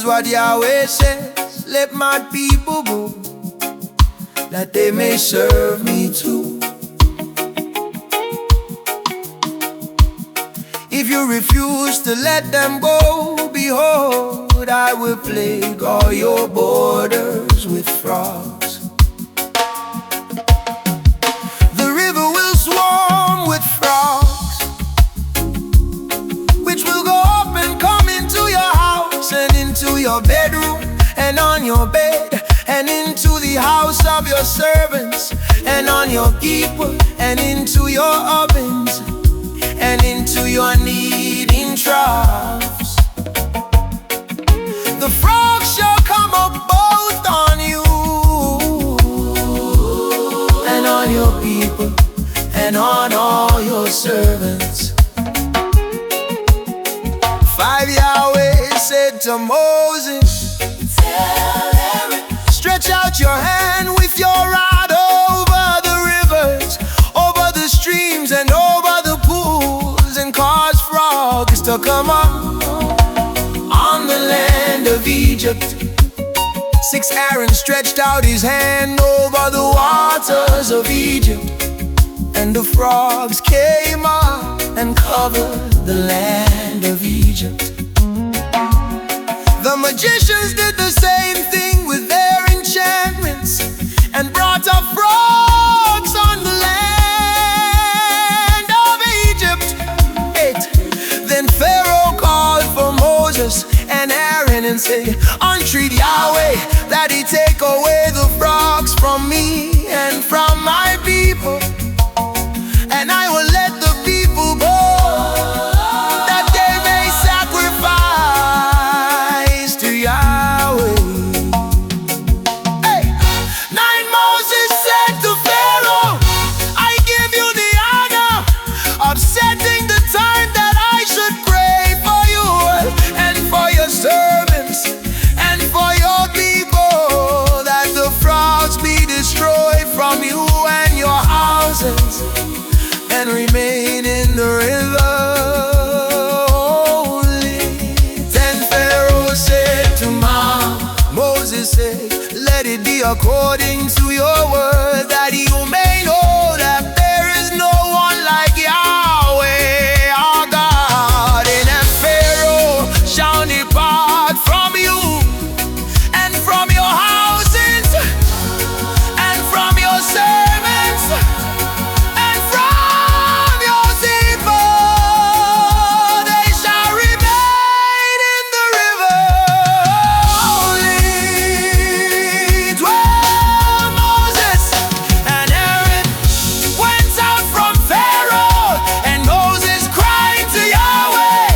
is what Yahweh says, let my people go, that they may serve me too. If you refuse to let them go, behold, I will plague all your borders with frogs. The river will swarm with frogs, which will go up and come into your house, and into your bedroom, and on your bed, and into the house of your servants, and on your people, and into your ovens, and into your kneading troughs. The frogs shall come up both on you, and on your people, and on all your servants. 5 Yahweh said to Moses, tell Aaron, stretch out your hand with your rod over the rivers, over the streams, and over the pools, and cause frogs to come up on the land of Egypt. 6 Aaron stretched out his hand over the waters of Egypt, and the frogs came up and covered the land of Egypt. The magicians did the same thing with their enchantments, and brought up frogs on the land of Egypt. 8 Then Pharaoh called for Moses and Aaron and said, entreat Yahweh that he take away the frogs from me and from my people, and I will let the people go, that they may sacrifice to Yahweh. 9 Moses said to Pharaoh, I give you the honor of setting the time that I should pray for you and for your servants and for your people, that the frogs be destroyed from you and your houses, and remain in the river only. Then Pharaoh said to Moses said, let it be according to your word, that you may know that there is no one like Yahweh our God, and that Pharaoh shall depart from you, and from your houses, and from your servants, and from your people. They shall remain in the river only. 12 Moses and Aaron went out from Pharaoh, and Moses cried to Yahweh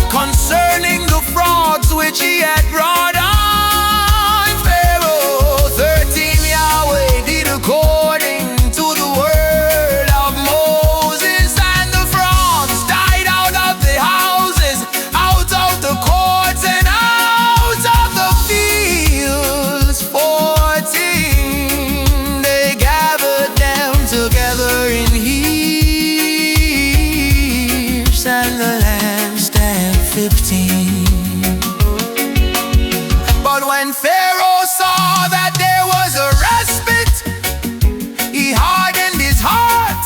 concerning the frogs which he had brought on Pharaoh. 13 Yahweh did according to the word of Moses, and the frogs died out of the houses, out of the courts, and out of the fields. 14 they gathered them together in heaps, and the lampstand 15. But when Pharaoh saw that there was a respite, he hardened his heart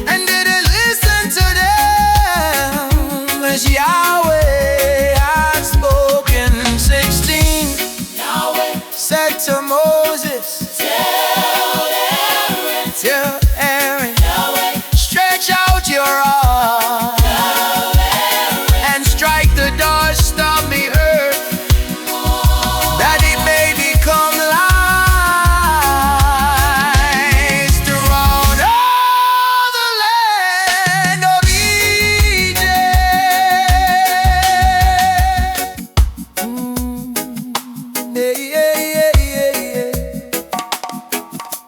and didn't listen to them, as Yahweh had spoken. 16 Yahweh said to Moses, tell Aaron, Yahweh, stretch out your arm and strike the dust of the earth, that it may become lies throughout all the land of Egypt.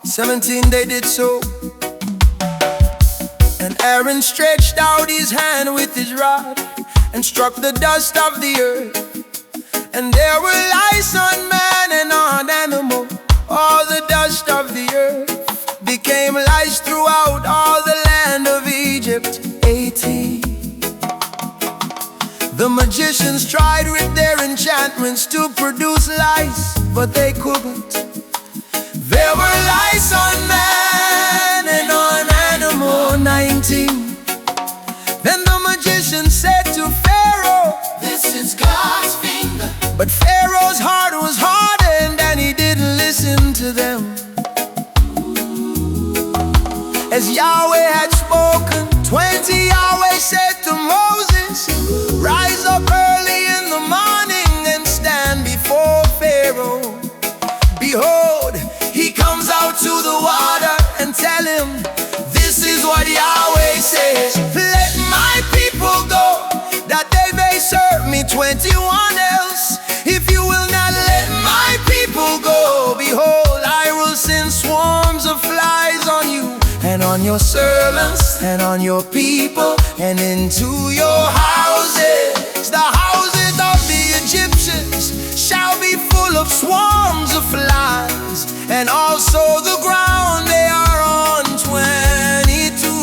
17 they did so, and Aaron stretched out his hand with his rod and struck the dust of the earth, and there were lice on man and on animal. All the dust of the earth became lice throughout all the land of Egypt. 18 The magicians tried with their enchantment enchantments to produce lice, but they couldn't. There were lice on man and on animal 19. Then the magician said to Pharaoh, "This is God's finger." But Pharaoh's heart was hardened and he didn't listen to them. As Yahweh had spoken, 20 Yahweh said to Moses, "Rise up early in the morning and stand before Pharaoh. Behold, he comes out to the water, and tell him, this is what Yahweh says. Let my people go, that they may serve me 21 else. If you will not let my people go, behold, I will send swarms of flies on you, and on your servants, and on your people, and into your houses. The houses of the Egyptians shall be full of swarms of flies, and also the ground they are on 22.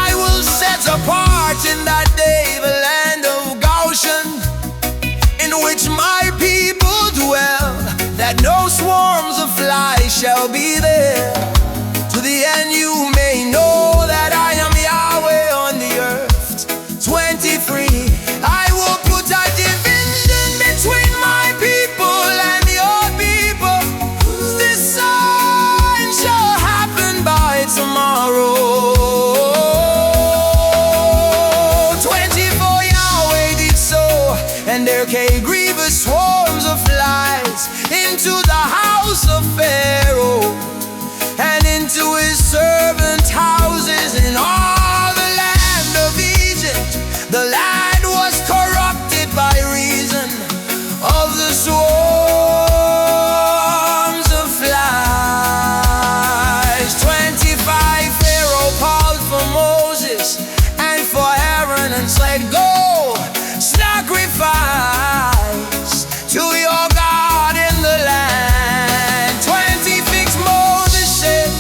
I will set apart in that day the land of Goshen, in which my people dwell, that no swarms of flies shall be there. To the end you may know that I am Yahweh on the earth. 23. I will put a division between my people and your people. This sign shall happen by tomorrow. 24. Yahweh did so, and there came grievous swarms of flies into the house of Pharaoh, and into his servant houses in all the land of Egypt. The land was corrupted by reason of the swarms of flies. 25. Pharaoh called for Moses and for Aaron and said, "Go, sacrifice to your God in the land." 26. Moses said,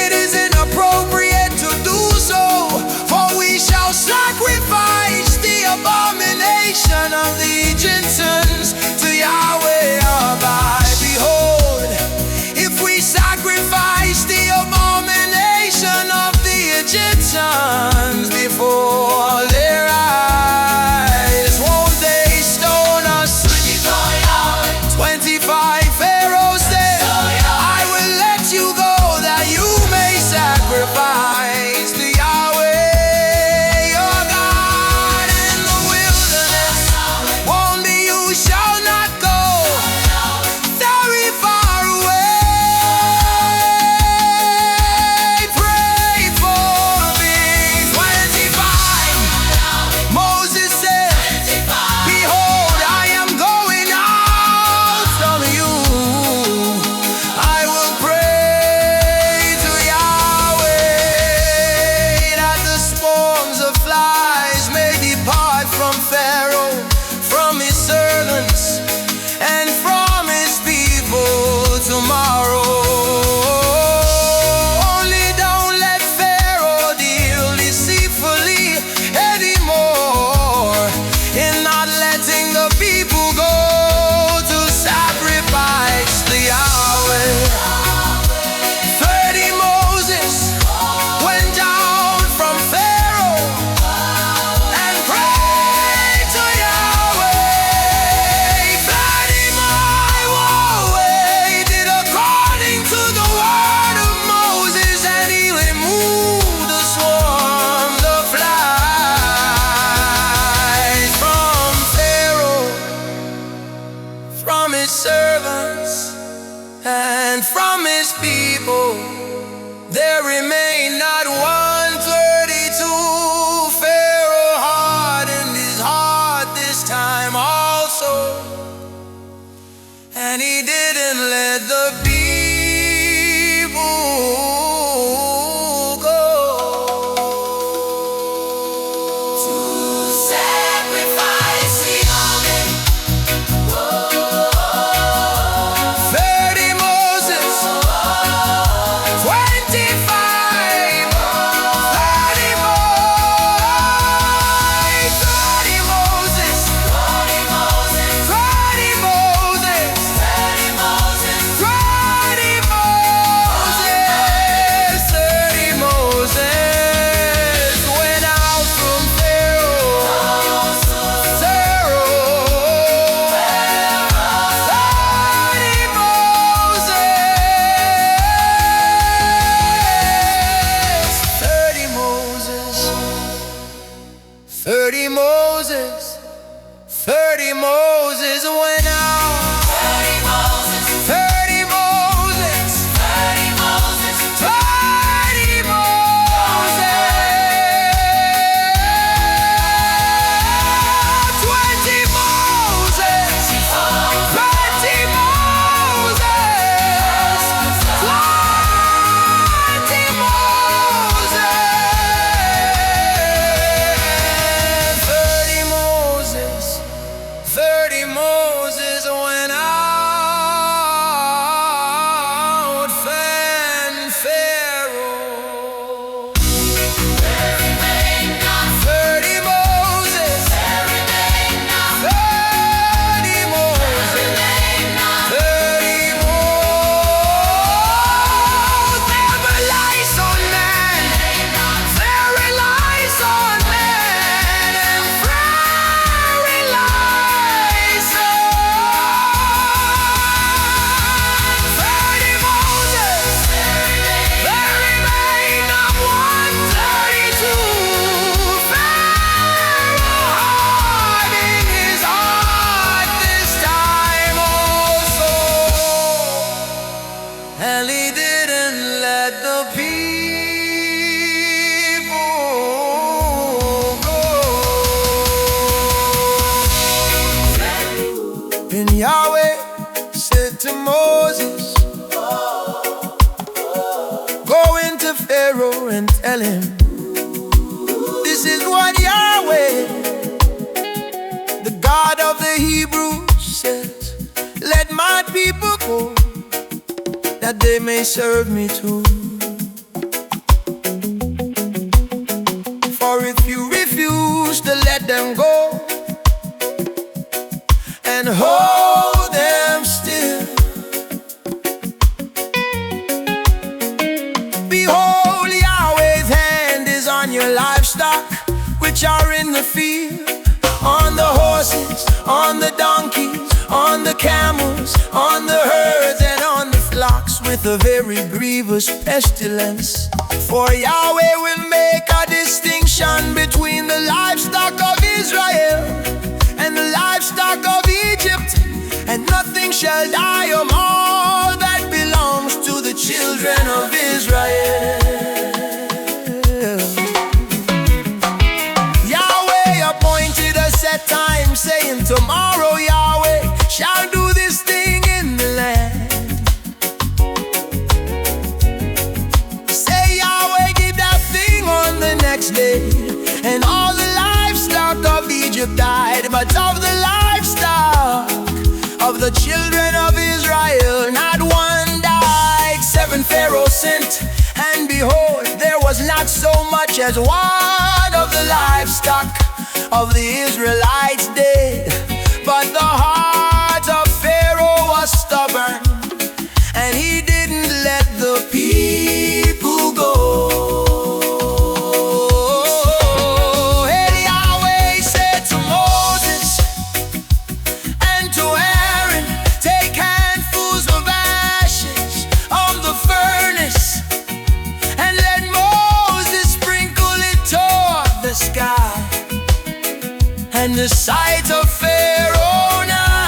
"It is inappropriate to do so, for we shall sacrifice the abomination of the Egyptians to Yahweh our God. Behold, if we sacrifice the abomination of the Egyptians before their eyes, won't they stone us?" 25. Pharaoh said, "I will let you go, that you may sacrifice to Yahweh your God in the wilderness. Won't be you shall not go very far away. Pray for me." 25. Moses said, "Behold, I am going out from you. I will pray to Yahweh, that the swarms of flies may depart from Pharaoh, from his servants, and from his people tomorrow. Only don't let Pharaoh deal deceitfully anymore, in not letting the people go to sacrifice to Yahweh." 30. Moses went down from Pharaoh and prayed to Yahweh. 30 more Yahweh did according to the word of Moses, and he removed the swarms of flies from Pharaoh, from his servants, and from his people. There remained not 132. Pharaoh hardened his heart this time also, and he didn't let the people go to sacrifice the Yahweh. 30. Moses. 25. 30 more. 30 Moses. And Yahweh said to Moses, go into Pharaoh and tell him, this is what Yahweh, the God of the Hebrews, says, let my people go, that they may serve me too. For if you refuse to let them go and hold them still, behold, Yahweh's hand is on your livestock, which are in the field, on the horses, on the donkeys, on the camels, on the herds, and on the flocks, with a very grievous pestilence. For Yahweh will make a distinction between the livestock of Israel and the livestock of Egypt, and nothing shall die of all that belongs to the children of Israel. Yahweh appointed a set time, saying, tomorrow Yahweh shall do this thing in the land. Say Yahweh did that thing on the next day, and all the livestock of Egypt died, but of the livestock of the children of Israel not one died. 7 Pharaoh sent, and behold, there was not so much as one of the livestock of the Israelites dead. But the heart of Pharaoh was stubborn, and he didn't let the people go. And Yahweh said to Moses and to Aaron, take handfuls of ashes of the furnace, and let Moses sprinkle it toward the sky. And the sight of Pharaoh now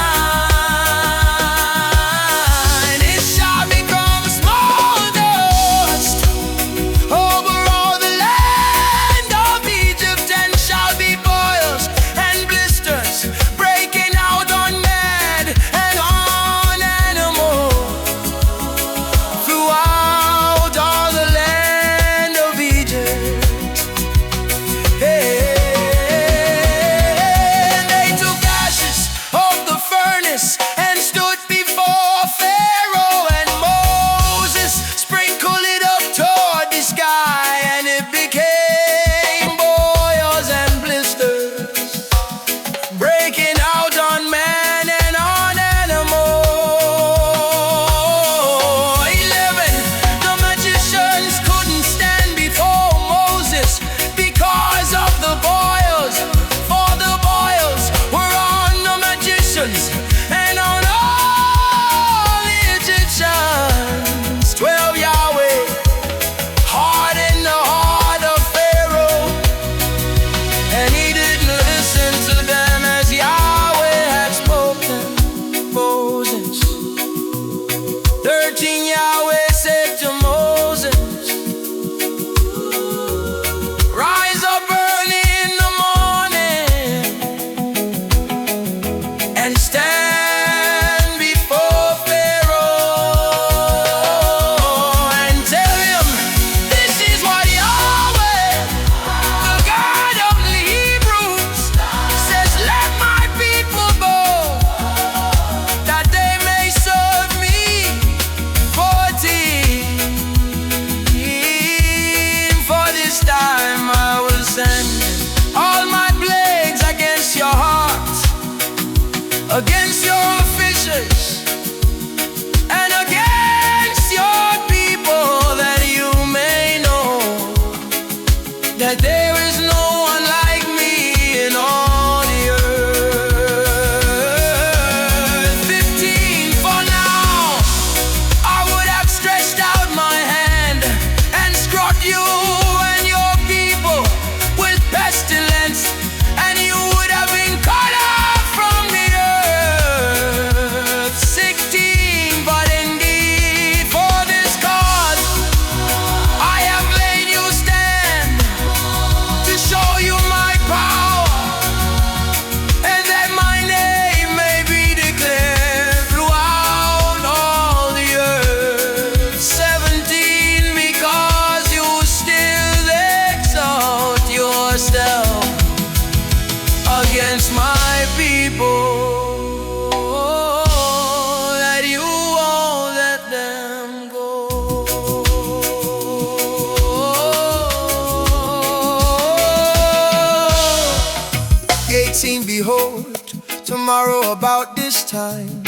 behold, tomorrow about this time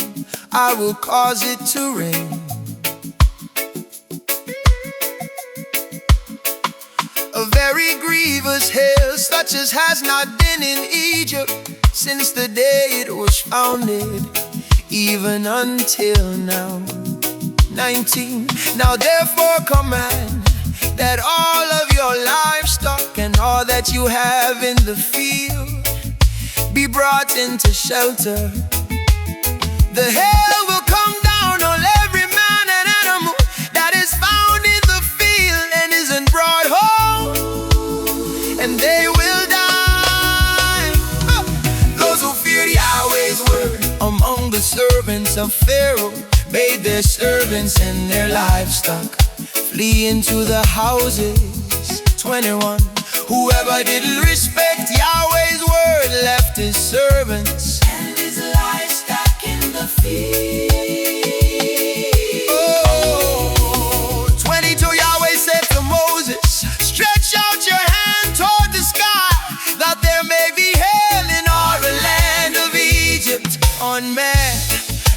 I will cause it to rain. A very grievous hail, such as has not been in Egypt since the day it was founded, even until now. 19. Now therefore command that all of your livestock and all that you have in the field be brought into shelter. The hail will come down on every man and animal that is found in the field and isn't brought home, and they will die. Those who fear Yahweh's word among the servants of Pharaoh made their servants and their livestock flee into the houses. 21. Whoever didn't respect Yahweh's word left his servants and his livestock in the field. Oh, 22. Yahweh said to Moses, stretch out your hand toward the sky, that there may be hail in all the land of Egypt, on man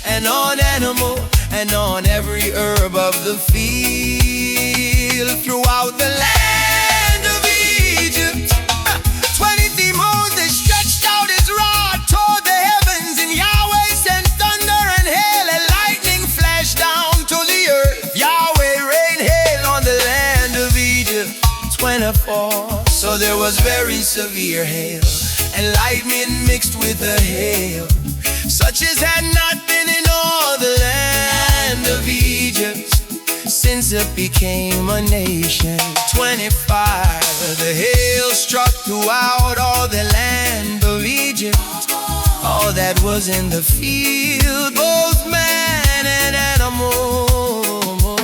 and on animal and on every herb of the field throughout the land of Egypt. 23. Moses stretched out his rod toward the heavens, and Yahweh sent thunder and hail and lightning flashed down to the earth. Yahweh rained hail on the land of Egypt. 24. So there was very severe hail and lightning mixed with the hail, such as had not been in all the land of Egypt since it became a nation. 25. The hail struck throughout all the land of Egypt, all that was in the field, both man and animal.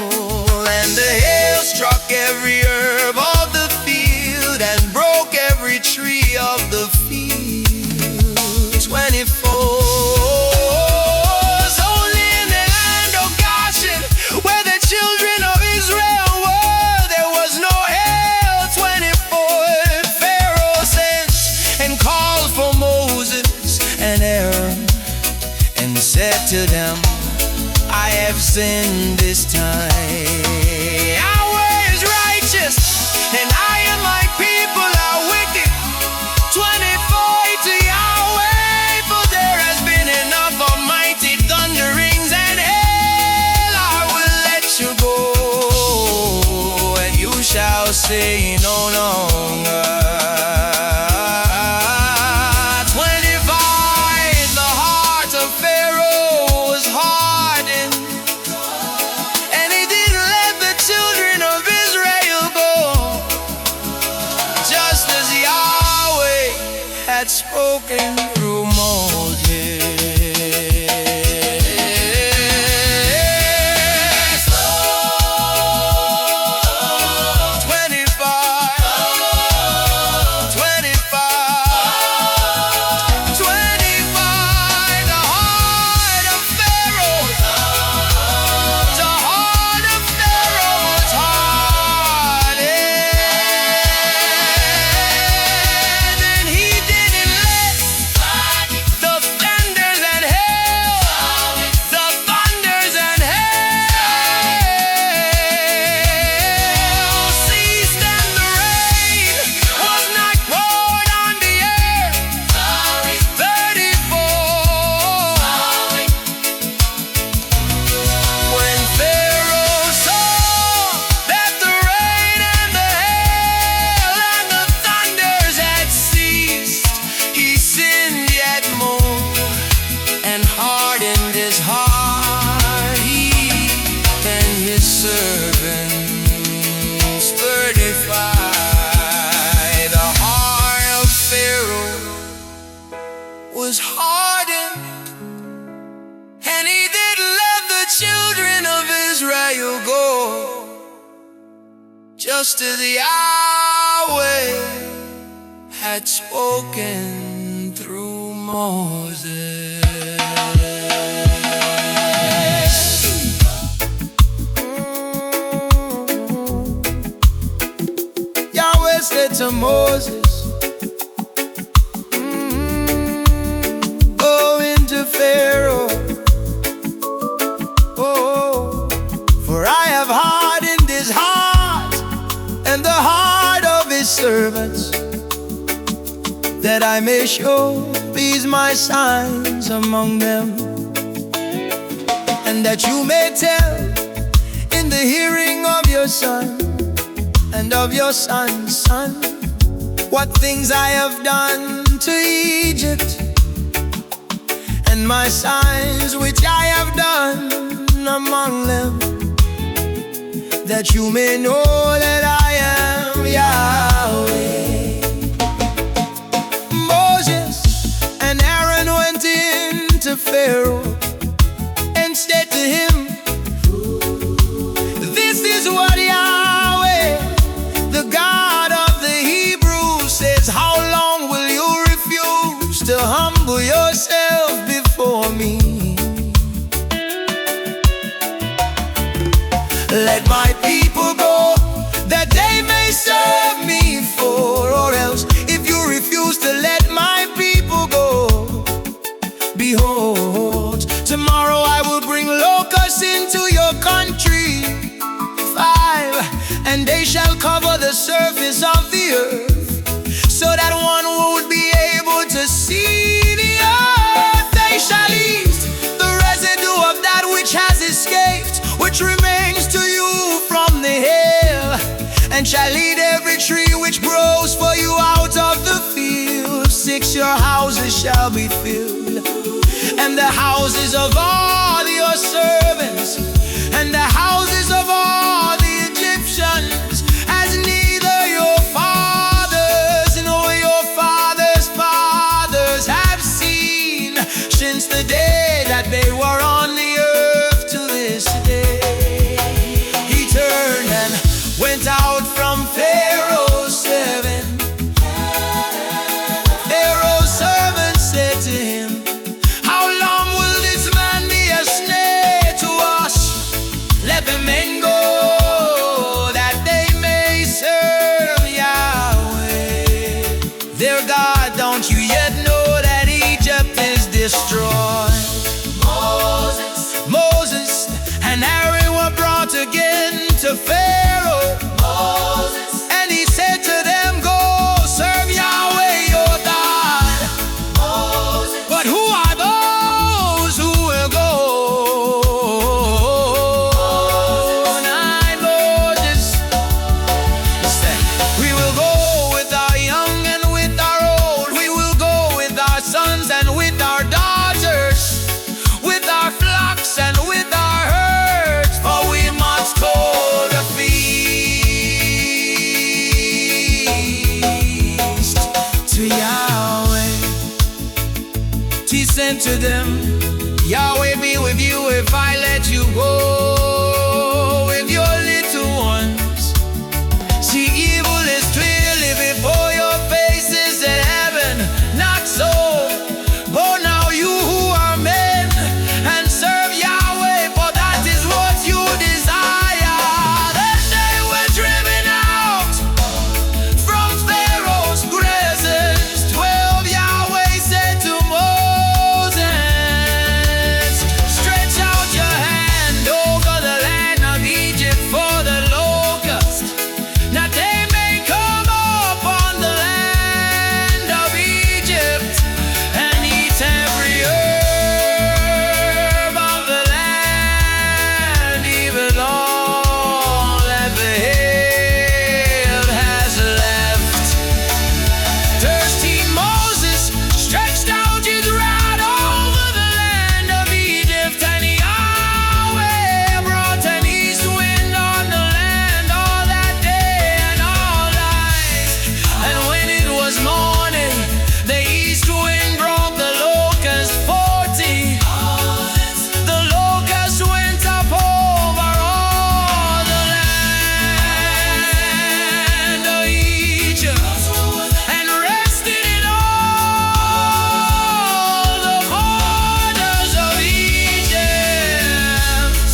And the hail struck every herb of the field and broke every tree of the field. 24. Said to them, I have sinned this time. Yahweh is righteous, and I and my people are wicked. 24 to Yahweh, for there has been enough of mighty thunderings and hail. I will let you go, and you shall say no longer. Spoken through Moses. 35. The heart of Pharaoh was hardened, and he didn't let the children of Israel go, just as Yahweh had spoken through Moses. Yahweh said to Moses, servants, that I may show these my signs among them, and that you may tell in the hearing of your son and of your son's son what things I have done to Egypt, and my signs which I have done among them, that you may know that I am Yahweh. Moses and Aaron went in to Pharaoh and said to him, "This is what Yahweh, the God of the Hebrews, says, how long will you refuse to humble yourself before me? Let my people go, that they may serve me for, or else if you refuse to let my people go, behold, tomorrow I will bring locusts into your country, 5, and they shall cover the surface of the earth, so that one won't be able to see the earth. They shall eat the residue of that which has escaped, which remains to you from the hill, and shall eat every tree which grows for you out of the field. 6, your houses shall be filled, and the houses of all your servants, and the houses of all the Egyptians, as neither your fathers nor your fathers' fathers have seen, since the day that they were on the earth to this day." He turned and went out from Pharaoh's servant. Pharaoh's servant said to him, "How long will this man be a snare to us? Let the men go, that they may serve Yahweh their God. Don't you yet know that Egypt is destroyed?" Moses and Aaron were brought again to Pharaoh, and he said to them, "Go serve Yahweh your God." But who are those who will go? And Moses said, "We will go with our young and with our old. We will go with our sons and with our daughters, with our flocks and with our herds, for we must hold a feast to Yahweh." He said to them, "Yahweh be with you if I let you go with your little ones. See, evil is clearly before your faces in heaven, not so. Oh, now you who are men, and serve Yahweh, for that is what you desire." Then they were driven out from Pharaoh's presence. 12, Yahweh said to Moses, "Stretch out your hand over the land of Egypt for the locust, that they may come up on the land of Egypt and eat every herb of the land, even all that the hail has left." 13, Moses stretched out his rod over the land of Egypt, and Yahweh brought an east wind on the land all that day and all night. And when it was morning, the east wind brought the locust 40. The locust went up over all the land of Egypt, and rested in all the borders of Egypt.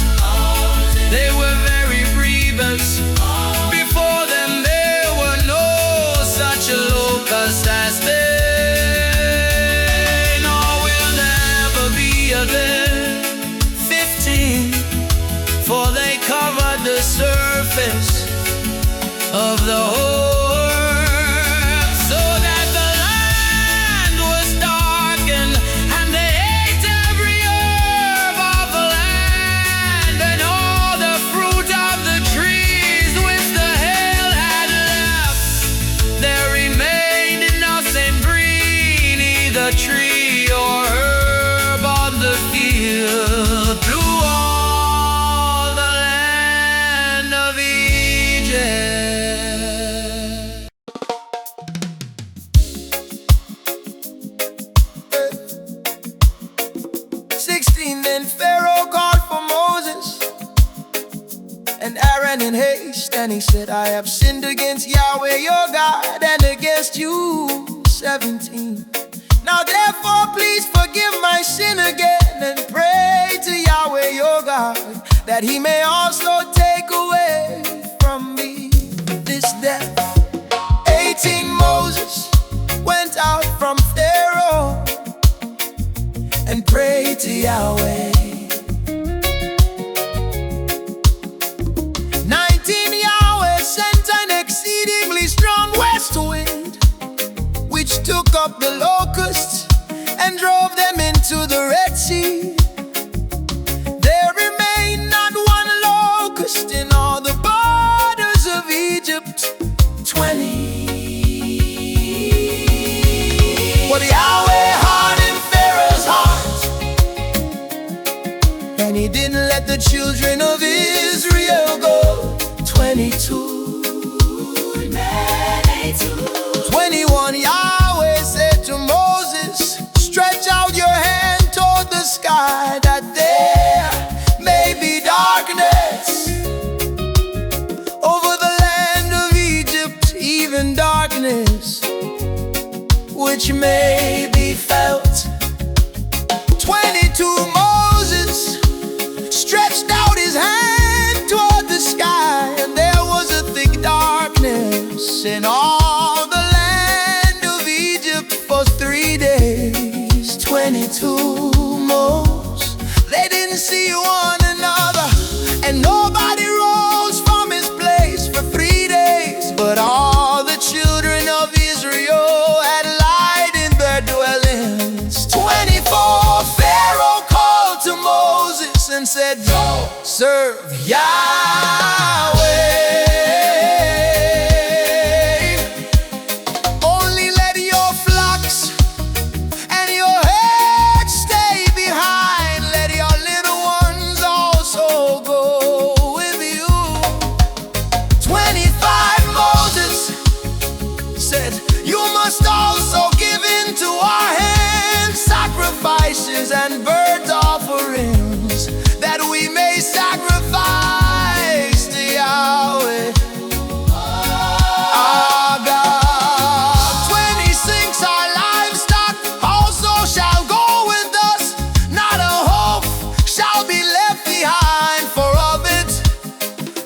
They were very grievous. Before them there were no such a locust as they, nor will there ever be again. 15, for they covered the surface of the whole a tree or herb on the field, through all the land of Egypt. 16, then Pharaoh called for Moses and Aaron in haste, and he said, I have sinned against Yahweh your God and against you. 17, now therefore please forgive my sin again, and pray to Yahweh your God that he may also take away from me this death. 18, Moses went out from Pharaoh and prayed to Yahweh. 19, Yahweh sent an exceedingly strong west wind, which took up the locusts and drove them into the Red Sea. There remained not one locust in all the borders of Egypt. 20, but Yahweh hardened Pharaoh's heart, and he didn't let the children of Israel go. 22, 21, Yahweh said to Moses, stretch out your hand toward the sky, that there may be darkness over the land of Egypt, even darkness which may be felt. 22, Moses stretched out his hand toward the sky, and there was a thick darkness in all the land of Egypt for 3 days. 22 moles, they didn't see one another, and nobody rose from his place for 3 days. But all the children of Israel had light in their dwellings. 24, Pharaoh called to Moses and said, go serve Yahweh. Only let your flocks and your herds stay behind. Let your little ones also go with you. 25, Moses said, you must also give into our hands sacrifices and burnt offerings, that we may sacrifice to Yahweh our God. 26, our livestock also shall go with us, not a hoof shall be left behind, for of it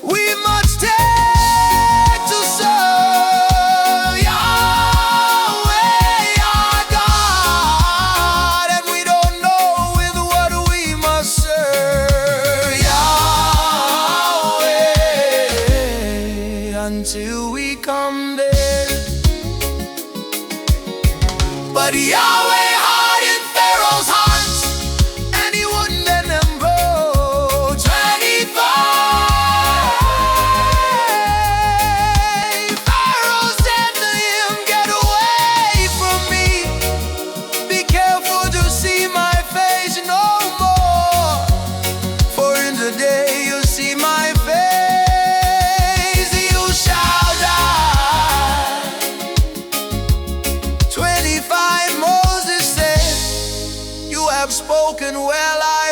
we must take to serve Yahweh our God, and we don't know with what we must serve Yahweh until we come there. But Yahweh hardened Pharaoh's heart, and he wouldn't let them go. 25, Pharaoh said to him, get away from me, be careful to see my face no more, for in the day you see my face, you shall die. 25, Moses said, you have spoken well, I